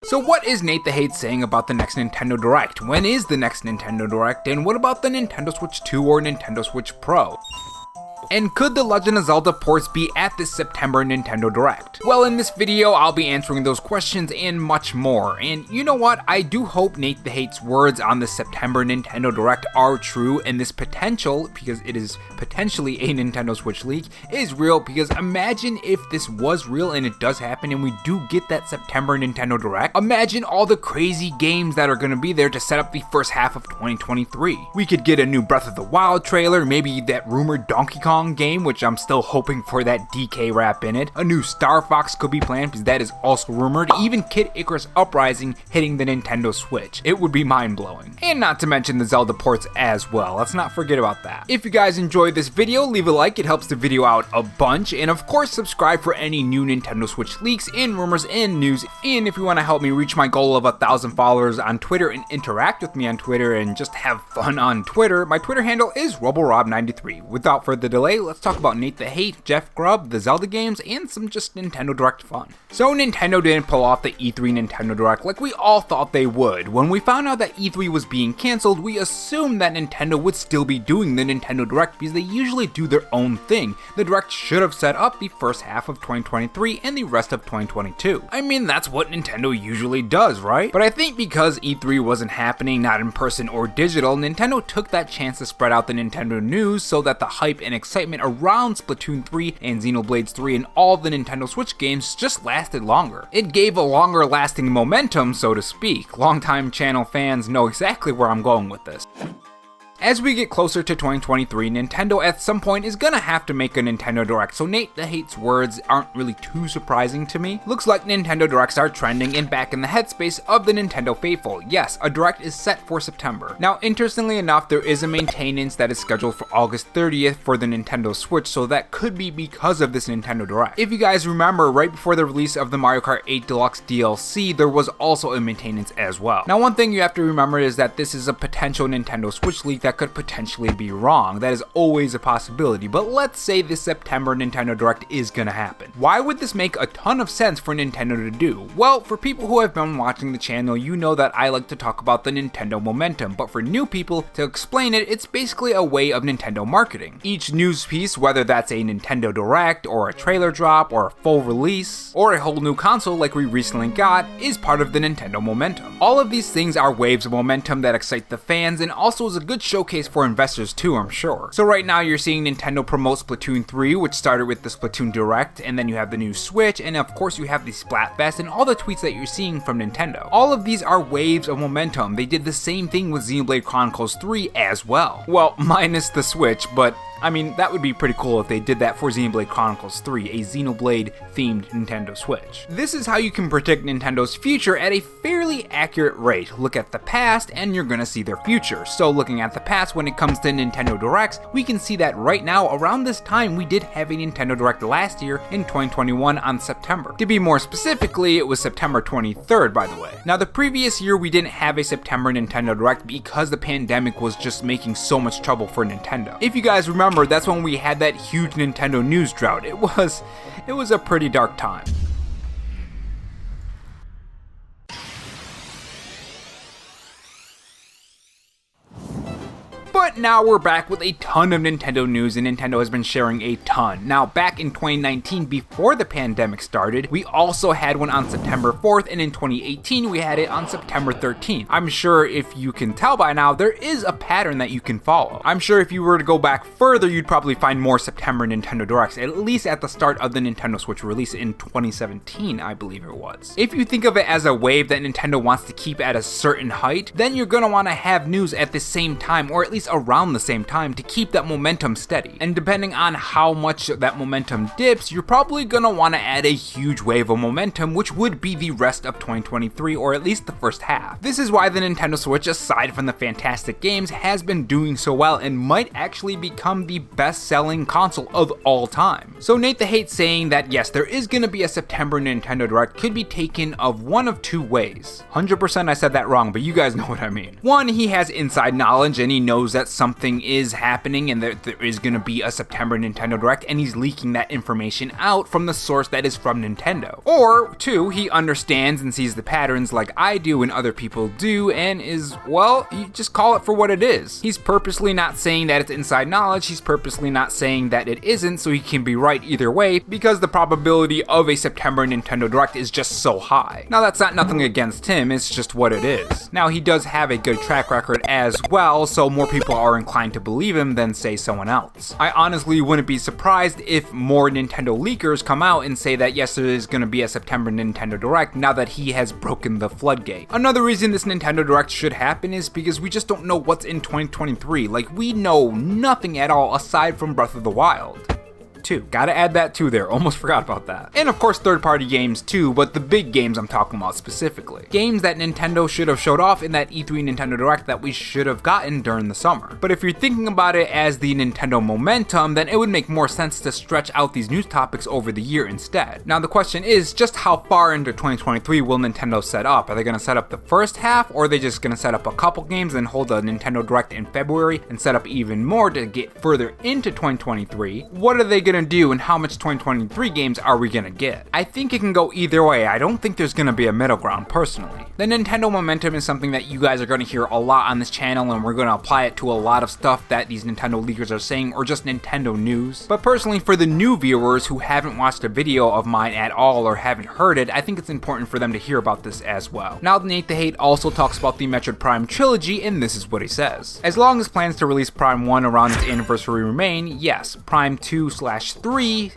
So what is Nate the Hate saying about the next Nintendo Direct? When is the next Nintendo Direct? And what about the Nintendo Switch 2 or Nintendo Switch Pro? And could the Legend of Zelda ports be at this September Nintendo Direct? Well, in this video, I'll be answering those questions and much more. And you know what? I do hope Nate the Hate's words on the September Nintendo Direct are true, and this potential, because it is potentially a Nintendo Switch leak, is real, because imagine if this was real and it does happen and we do get that September Nintendo Direct. Imagine all the crazy games that are going to be there to set up the first half of 2023. We could get a new Breath of the Wild trailer, maybe that rumored Donkey Kong game, which I'm still hoping for that DK rap in it. A new Star Fox could be planned, because that is also rumored. Even Kid Icarus Uprising hitting the Nintendo Switch. It would be mind-blowing. And not to mention the Zelda ports as well. Let's not forget about that. If you guys enjoyed this video, leave a like. It helps the video out a bunch. And of course, subscribe for any new Nintendo Switch leaks and rumors and news. And if you want to help me reach my goal of 1,000 followers on Twitter and interact with me on Twitter and just have fun on Twitter, my Twitter handle is RoboroB93. Without further delay, let's talk about Nate the Hate, Jeff Grubb, the Zelda games, and some just Nintendo Direct fun. So Nintendo didn't pull off the E3 Nintendo Direct like we all thought they would. When we found out that E3 was being cancelled, we assumed that Nintendo would still be doing the Nintendo Direct because they usually do their own thing. The Direct should have set up the first half of 2023 and the rest of 2022. I mean, that's what Nintendo usually does, right? But I think because E3 wasn't happening, not in person or digital, Nintendo took that chance to spread out the Nintendo news so that the hype and excitement around Splatoon 3 and Xenoblade 3 and all the Nintendo Switch games just lasted longer. It gave a longer lasting momentum, so to speak. Longtime channel fans know exactly where I'm going with this. As we get closer to 2023, Nintendo at some point is gonna have to make a Nintendo Direct, so Nate the Hate's words aren't really too surprising to me. Looks like Nintendo Directs are trending and back in the headspace of the Nintendo faithful. Yes, a Direct is set for September. Now, interestingly enough, there is a maintenance that is scheduled for August 30th for the Nintendo Switch, so that could be because of this Nintendo Direct. If you guys remember, right before the release of the Mario Kart 8 Deluxe DLC, there was also a maintenance as well. Now, one thing you have to remember is that this is a potential Nintendo Switch leak that could potentially be wrong. That is always a possibility, but let's say this September Nintendo Direct is gonna happen. Why would this make a ton of sense for Nintendo to do? Well, for people who have been watching the channel, you know that I like to talk about the Nintendo momentum, but for new people, to explain it, it's basically a way of Nintendo marketing. Each news piece, whether that's a Nintendo Direct, or a trailer drop, or a full release, or a whole new console like we recently got, is part of the Nintendo momentum. All of these things are waves of momentum that excite the fans, and also is a good showcase for investors too, I'm sure. So right now you're seeing Nintendo promote Splatoon 3, which started with the Splatoon Direct, and then you have the new Switch, and of course you have the Splatfest and all the tweets that you're seeing from Nintendo. All of these are waves of momentum. They did the same thing with Xenoblade Chronicles 3 as well. Well, minus the Switch, but I mean, that would be pretty cool if they did that for Xenoblade Chronicles 3, a Xenoblade-themed Nintendo Switch. This is how you can predict Nintendo's future at a fairly accurate rate. Look at the past, and you're gonna see their future. So looking at the past, when it comes to Nintendo Directs, we can see that right now, around this time, we did have a Nintendo Direct last year in 2021 on September. To be more specifically, it was September 23rd, by the way. Now, the previous year, we didn't have a September Nintendo Direct because the pandemic was just making so much trouble for Nintendo. If you guys remember, that's when we had that huge Nintendo news drought. It was a pretty dark time. But now we're back with a ton of Nintendo news, and Nintendo has been sharing a ton. Now, back in 2019, before the pandemic started, we also had one on September 4th, and in 2018, we had it on September 13th. I'm sure if you can tell by now, there is a pattern that you can follow. I'm sure if you were to go back further, you'd probably find more September Nintendo Directs, at least at the start of the Nintendo Switch release in 2017, I believe it was. If you think of it as a wave that Nintendo wants to keep at a certain height, then you're gonna want to have news at the same time, or at least around the same time, to keep that momentum steady. And depending on how much that momentum dips, you're probably gonna want to add a huge wave of momentum, which would be the rest of 2023, or at least the first half. This is why the Nintendo Switch, aside from the fantastic games, has been doing so well and might actually become the best-selling console of all time. So Nate the Hate saying that yes, there is gonna be a September Nintendo Direct could be taken of one of two ways. 100% I said that wrong, but you guys know what I mean. One, he has inside knowledge and he knows that something is happening and that there is going to be a September Nintendo Direct, and he's leaking that information out from the source that is from Nintendo. Or 2, he understands and sees the patterns like I do and other people do, and is, well, you just call it for what it is. He's purposely not saying that it's inside knowledge, he's purposely not saying that it isn't, so he can be right either way, because the probability of a September Nintendo Direct is just so high. Now that's not nothing against him, it's just what it is. Now he does have a good track record as well, so more people are inclined to believe him than say someone else. I honestly wouldn't be surprised if more Nintendo leakers come out and say that yes, there is going to be a September Nintendo Direct now that he has broken the floodgate. Another reason this Nintendo Direct should happen is because we just don't know what's in 2023. Like, we know nothing at all aside from Breath of the Wild. Gotta add that too there, almost forgot about that. And of course third-party games too, but the big games I'm talking about specifically. Games that Nintendo should have showed off in that E3 Nintendo Direct that we should have gotten during the summer. But if you're thinking about it as the Nintendo momentum, then it would make more sense to stretch out these news topics over the year instead. Now the question is, just how far into 2023 will Nintendo set up? Are they gonna set up the first half, or are they just gonna set up a couple games and hold a Nintendo Direct in February and set up even more to get further into 2023? What are they gonna do, and how much 2023 games are we gonna get? I think it can go either way. I don't think there's gonna be a middle ground personally. The Nintendo momentum is something that you guys are gonna hear a lot on this channel, and we're gonna apply it to a lot of stuff that these Nintendo leakers are saying, or just Nintendo news. But personally, for the new viewers who haven't watched a video of mine at all or haven't heard it, I think it's important for them to hear about this as well. Now, Nate the Hate also talks about the Metroid Prime trilogy, and this is what he says. As long as plans to release Prime 1 around its anniversary remain, yes, Prime 2/3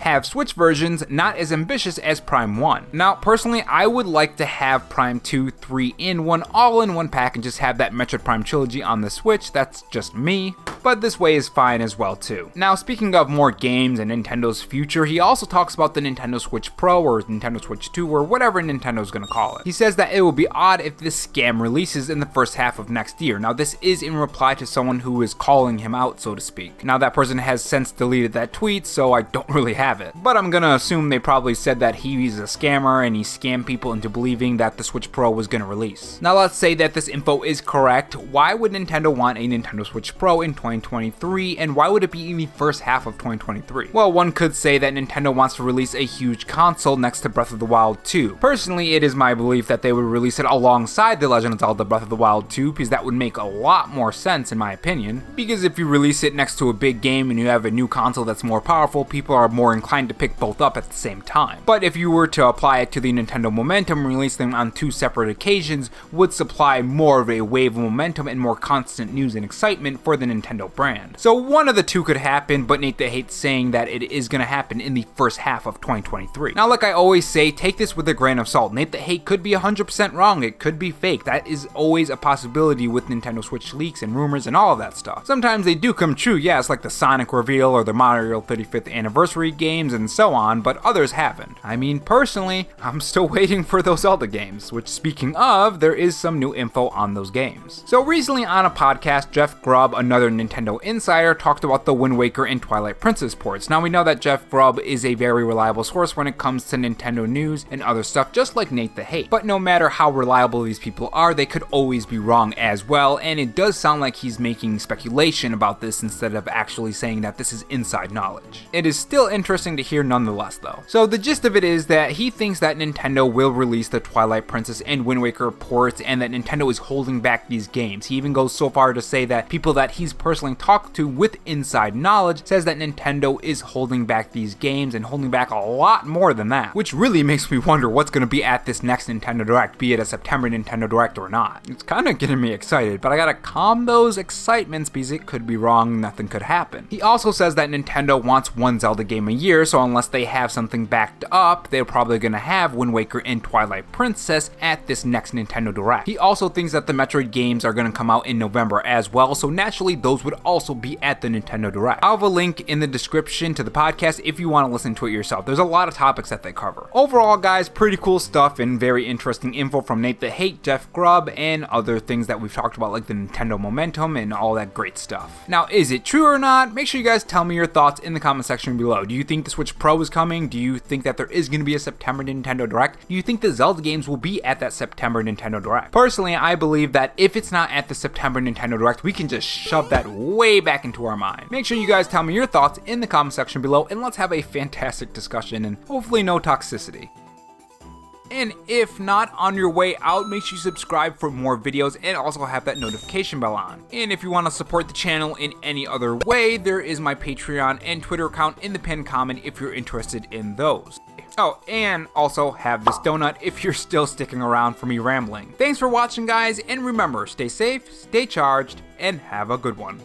have Switch versions not as ambitious as Prime 1. Now, personally, I would like to have Prime 2, 3 in one, all in one pack, and just have that Metroid Prime trilogy on the Switch. That's just me, but this way is fine as well too. Now, speaking of more games and Nintendo's future, he also talks about the Nintendo Switch Pro or Nintendo Switch 2 or whatever Nintendo's gonna call it. He says that it will be odd if this scam releases in the first half of next year. Now, this is in reply to someone who is calling him out, so to speak. Now, that person has since deleted that tweet, so I don't really have it. But I'm gonna assume they probably said that he's a scammer and he scammed people into believing that the Switch Pro was gonna release. Now, let's say that this info is correct. Why would Nintendo want a Nintendo Switch Pro in 2023, and why would it be in the first half of 2023? Well, one could say that Nintendo wants to release a huge console next to Breath of the Wild 2. Personally, it is my belief that they would release it alongside The Legend of Zelda Breath of the Wild 2, because that would make a lot more sense in my opinion. Because if you release it next to a big game and you have a new console that's more powerful, people are more inclined to pick both up at the same time. But if you were to apply it to the Nintendo momentum, release them on two separate occasions would supply more of a wave of momentum and more constant news and excitement for the Nintendo brand. So one of the two could happen, but Nate the Hate's saying that it is going to happen in the first half of 2023. Now, like I always say, take this with a grain of salt. Nate the Hate could be 100% wrong, it could be fake. That is always a possibility with Nintendo Switch leaks and rumors and all of that stuff. Sometimes they do come true, yeah, it's like the Sonic reveal or the Mario 35th anniversary games and so on, but others haven't. I mean, personally, I'm still waiting for those Zelda games, which, speaking of, there is some new info on those games. So recently on a podcast, Jeff Grubb, another Nintendo insider, talked about the Wind Waker and Twilight Princess ports. Now, we know that Jeff Grubb is a very reliable source when it comes to Nintendo news and other stuff, just like Nate the Hate. But no matter how reliable these people are, they could always be wrong as well, and it does sound like he's making speculation about this instead of actually saying that this is inside knowledge. It is still interesting to hear nonetheless though. So the gist of it is that he thinks that Nintendo will release the Twilight Princess and Wind Waker ports, and that Nintendo is holding back these games. He even goes so far to say that people that he's personally talked to with inside knowledge says that Nintendo is holding back these games and holding back a lot more than that, which really makes me wonder what's going to be at this next Nintendo Direct, be it a September Nintendo Direct or not. It's kind of getting me excited, but I gotta calm those excitements because it could be wrong, nothing could happen. He also says that Nintendo wants one Zelda game a year, so unless they have something backed up, they're probably gonna have Wind Waker and Twilight Princess at this next Nintendo Direct. He also thinks that the Metroid games are gonna come out in November as well, so naturally those would also be at the Nintendo Direct. I'll have a link in the description to the podcast if you want to listen to it yourself. There's a lot of topics that they cover. Overall, guys, pretty cool stuff and very interesting info from Nate the Hate, Jeff Grubb, and other things that we've talked about like the Nintendo momentum and all that great stuff. Now, is it true or not? Make sure you guys tell me your thoughts in the comment section below. Do you think the Switch Pro is coming? Do you think that there is going to be a September Nintendo Direct? Do you think the Zelda games will be at that September Nintendo Direct? Personally, I believe that if it's not at the September Nintendo Direct, we can just shove that way back into our mind. Make sure you guys tell me your thoughts in the comment section below, and let's have a fantastic discussion and hopefully no toxicity. And if not, on your way out, make sure you subscribe for more videos and also have that notification bell on. And if you want to support the channel in any other way, there is my Patreon and Twitter account in the pinned comment if you're interested in those. Oh, and also have this donut if you're still sticking around for me rambling. Thanks for watching, guys, and remember, stay safe, stay charged, and have a good one.